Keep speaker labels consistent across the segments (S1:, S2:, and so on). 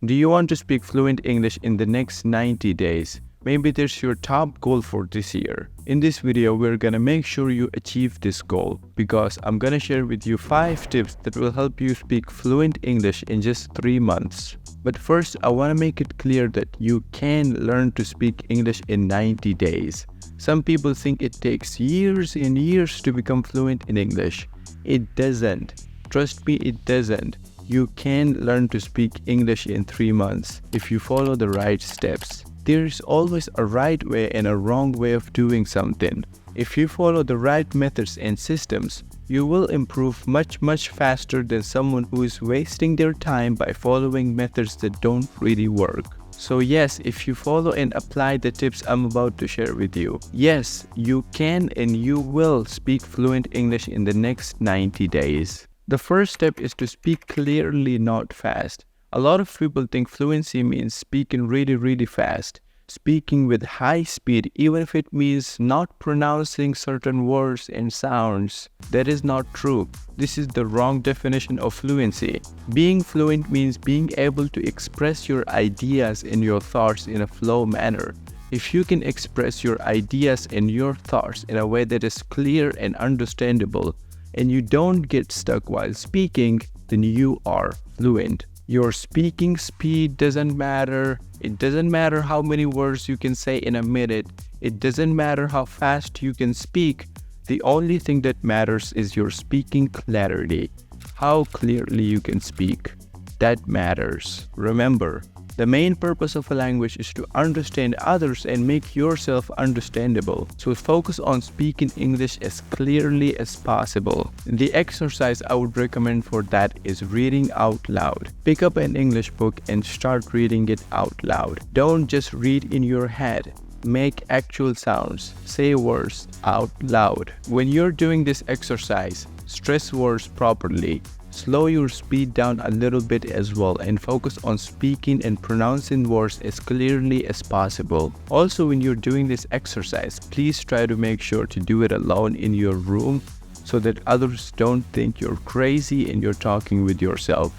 S1: Do you want to speak fluent English in the next 90 days? Maybe there's your top goal for this year. In this video, we're gonna make sure you achieve this goal because I'm gonna share with you 5 tips that will help you speak fluent English in just 3 months. But first, I wanna make it clear that you can learn to speak English in 90 days. Some people think it takes years and years to become fluent in English. It doesn't. Trust me, it doesn't. You can learn to speak English in 3 months if you follow the right steps. There's always a right way and a wrong way of doing something. If you follow the right methods and systems, you will improve much faster than someone who is wasting their time by following methods that don't really work. So yes, if you follow and apply the tips I'm about to share with you, yes, you can and you will speak fluent English in the next 90 days. The first step is to speak clearly, not fast. A lot of people think fluency means speaking really fast, speaking with high speed, even if it means not pronouncing certain words and sounds. That is not true. This is the wrong definition of fluency. Being fluent means being able to express your ideas and your thoughts in a flow manner. If you can express your ideas and your thoughts in a way that is clear and understandable, and you don't get stuck while speaking, then you are fluent. Your speaking speed doesn't matter. It doesn't matter how many words you can say in a minute. It doesn't matter how fast you can speak. The only thing that matters is your speaking clarity. How clearly you can speak. That matters. Remember, the main purpose of a language is to understand others and make yourself understandable. So focus on speaking English as clearly as possible. The exercise I would recommend for that is reading out loud. Pick up an English book and start reading it out loud. Don't just read in your head. Make actual sounds. Say words out loud. When you're doing this exercise, stress words properly. Slow your speed down a little bit as well and focus on speaking and pronouncing words as clearly as possible. Also, when you're doing this exercise, please try to make sure to do it alone in your room so that others don't think you're crazy and you're talking with yourself.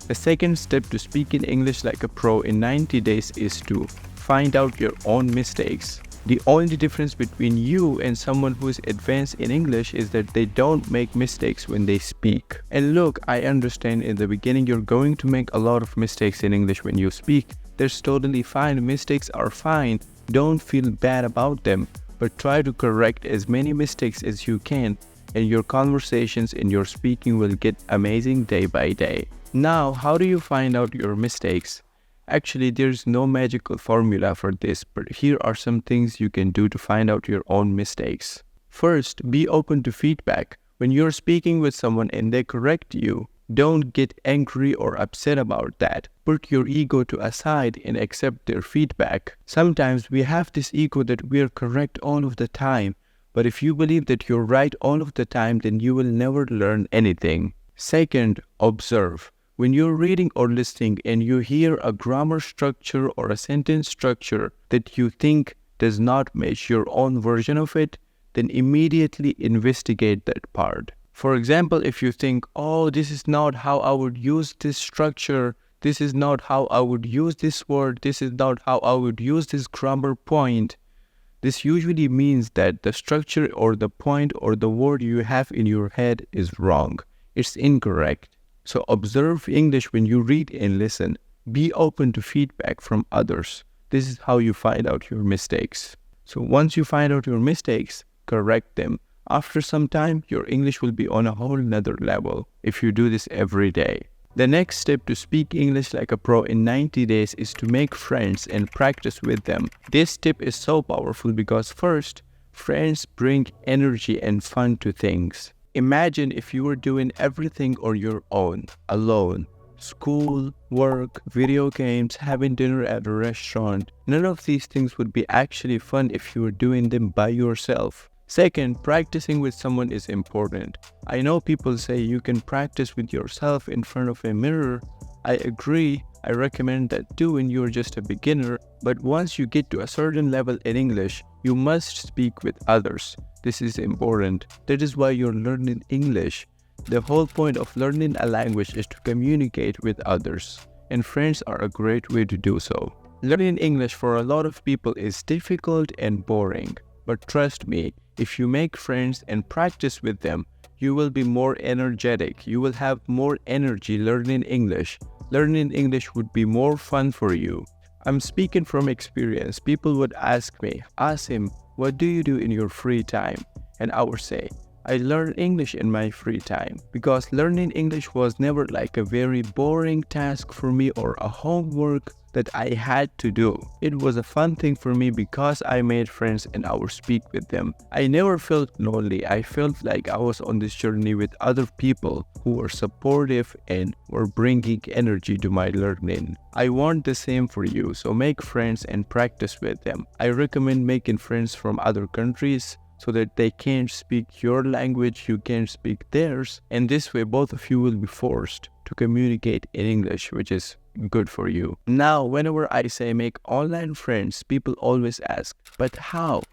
S1: The second step to speaking English like a pro in 90 days is to find out your own mistakes. The only difference between you and someone who is advanced in English is that they don't make mistakes when they speak. And look, I understand in the beginning you're going to make a lot of mistakes in English when you speak. That's totally fine. Mistakes are fine. Don't feel bad about them, but try to correct as many mistakes as you can, and your conversations and your speaking will get amazing day by day. Now, how do you find out your mistakes? Actually, there's no magical formula for this, but here are some things you can do to find out your own mistakes. First, be open to feedback. When you're speaking with someone and they correct you, don't get angry or upset about that. Put your ego to aside and accept their feedback. Sometimes we have this ego that we're correct all of the time, but if you believe that you're right all of the time, then you will never learn anything. Second, observe. When you're reading or listening and you hear a grammar structure or a sentence structure that you think does not match your own version of it, then immediately investigate that part. For example, if you think, oh, this is not how I would use this structure, this is not how I would use this word, this is not how I would use this grammar point, this usually means that the structure or the point or the word you have in your head is wrong. It's incorrect. So observe English when you read and listen. Be open to feedback from others. This is how you find out your mistakes. So once you find out your mistakes, correct them. After some time, your English will be on a whole nother level if you do this every day. The next step to speak English like a pro in 90 days is to make friends and practice with them. This tip is so powerful because first, friends bring energy and fun to things. Imagine if you were doing everything on your own, alone. School, work, video games, having dinner at a restaurant. None of these things would be actually fun if you were doing them by yourself. Second, practicing with someone is important. I know people say you can practice with yourself in front of a mirror. I agree. I recommend that too when you're just a beginner. But once you get to a certain level in English, you must speak with others. This is important. That is why you're learning English. The whole point of learning a language is to communicate with others. and friends are a great way to do so. Learning English for a lot of people is difficult and boring, but trust me, if you make friends and practice with them, you will be more energetic. You will have more energy learning English. Learning English would be more fun for you. I'm speaking from experience. People would ask me, Asim, what do you do in your free time? And I would say, I learn English in my free time, because learning English was never like a very boring task for me or a homework that I had to do. It was a fun thing for me because I made friends and I would speak with them. I never felt lonely. I felt like I was on this journey with other people who were supportive and were bringing energy to my learning. I want the same for you, so make friends and practice with them. I recommend making friends from other countries, so that they can't speak your language, you can't speak theirs, and this way both of you will be forced to communicate in English, which is good for you. Now, whenever I say make online friends, people always ask, but how?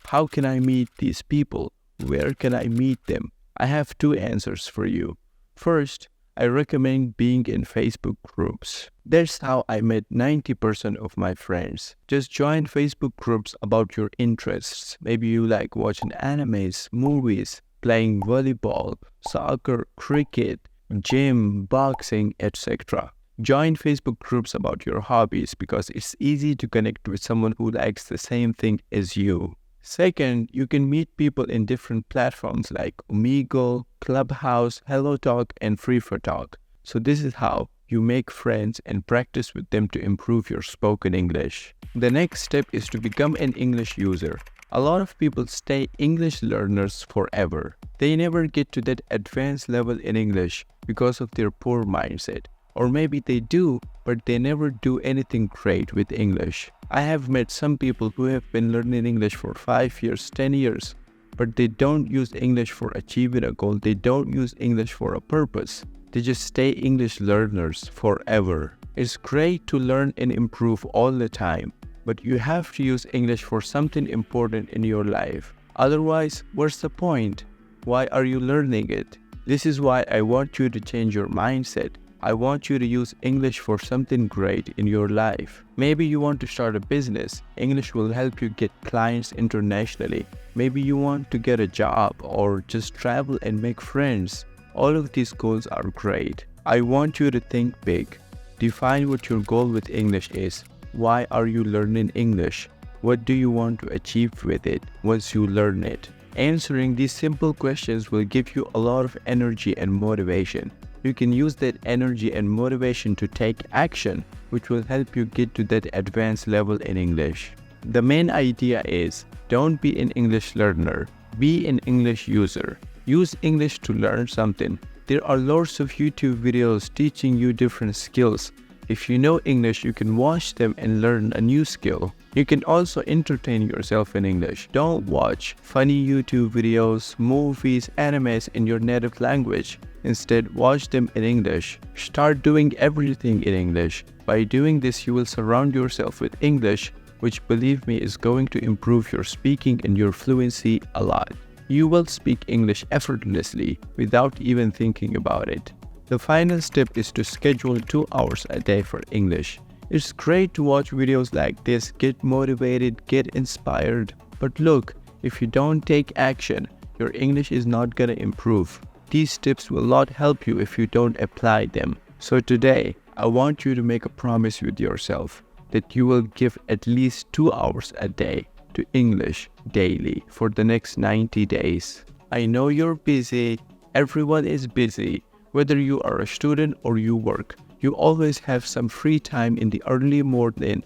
S1: How can I meet these people? Where can I meet them? I have two answers for you. First, I recommend being in Facebook groups. That's how I met 90% of my friends. Just join Facebook groups about your interests. Maybe you like watching animes, movies, playing volleyball, soccer, cricket, gym, boxing, etc. Join Facebook groups about your hobbies because it's easy to connect with someone who likes the same thing as you. Second, you can meet people in different platforms like Omegle, Clubhouse, HelloTalk, and Free4Talk. So this is how you make friends and practice with them to improve your spoken English. The next step is to become an English user. A lot of people stay English learners forever. They never get to that advanced level in English because of their poor mindset. Or maybe they do, but they never do anything great with English. I have met some people who have been learning English for 5 years, 10 years, but they don't use English for achieving a goal. They don't use English for a purpose. They just stay English learners forever. It's great to learn and improve all the time, but you have to use English for something important in your life. Otherwise, what's the point? Why are you learning it? This is why I want you to change your mindset. I want you to use English for something great in your life. Maybe you want to start a business. English will help you get clients internationally. Maybe you want to get a job or just travel and make friends. All of these goals are great. I want you to think big. Define what your goal with English is. Why are you learning English? What do you want to achieve with it once you learn it? Answering these simple questions will give you a lot of energy and motivation. You can use that energy and motivation to take action, which will help you get to that advanced level in English. The main idea is, don't be an English learner, be an English user. Use English to learn something. There are lots of YouTube videos teaching you different skills. If you know English, you can watch them and learn a new skill. You can also entertain yourself in English. Don't watch funny YouTube videos, movies, animes in your native language. Instead, watch them in English. Start doing everything in English. By doing this, you will surround yourself with English, which, believe me, is going to improve your speaking and your fluency a lot. You will speak English effortlessly without even thinking about it. The final step is to schedule 2 hours a day for English. It's great to watch videos like this, get motivated, get inspired. But look, if you don't take action, your English is not gonna improve. These tips will not help you if you don't apply them. So today, I want you to make a promise with yourself that you will give at least 2 hours a day to English daily for the next 90 days. I know you're busy, everyone is busy. Whether you are a student or you work, you always have some free time in the early morning,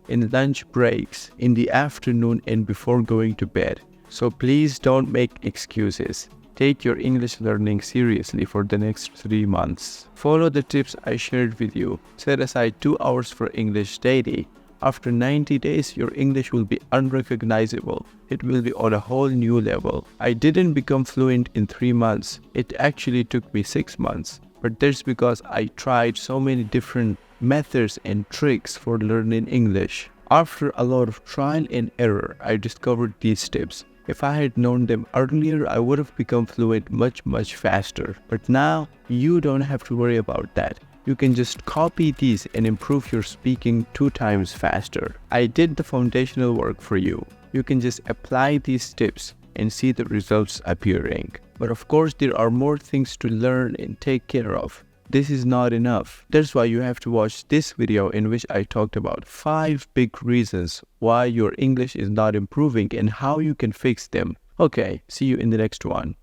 S1: in lunch breaks, in the afternoon, and before going to bed. So please don't make excuses. Take your English learning seriously for the next 3 months. Follow the tips I shared with you. Set aside 2 hours for English daily. After 90 days, your English will be unrecognizable. It will be on a whole new level. I didn't become fluent in 3 months. It actually took me 6 months. But that's because I tried so many different methods and tricks for learning English. After a lot of trial and error, I discovered these tips. If I had known them earlier, I would have become fluent much faster. But now, you don't have to worry about that. You can just copy these and improve your speaking 2 times faster. I did the foundational work for you. You can just apply these tips and see the results appearing. But of course, there are more things to learn and take care of. This is not enough. That's why you have to watch this video in which I talked about 5 big reasons why your English is not improving and how you can fix them. Okay, see you in the next one.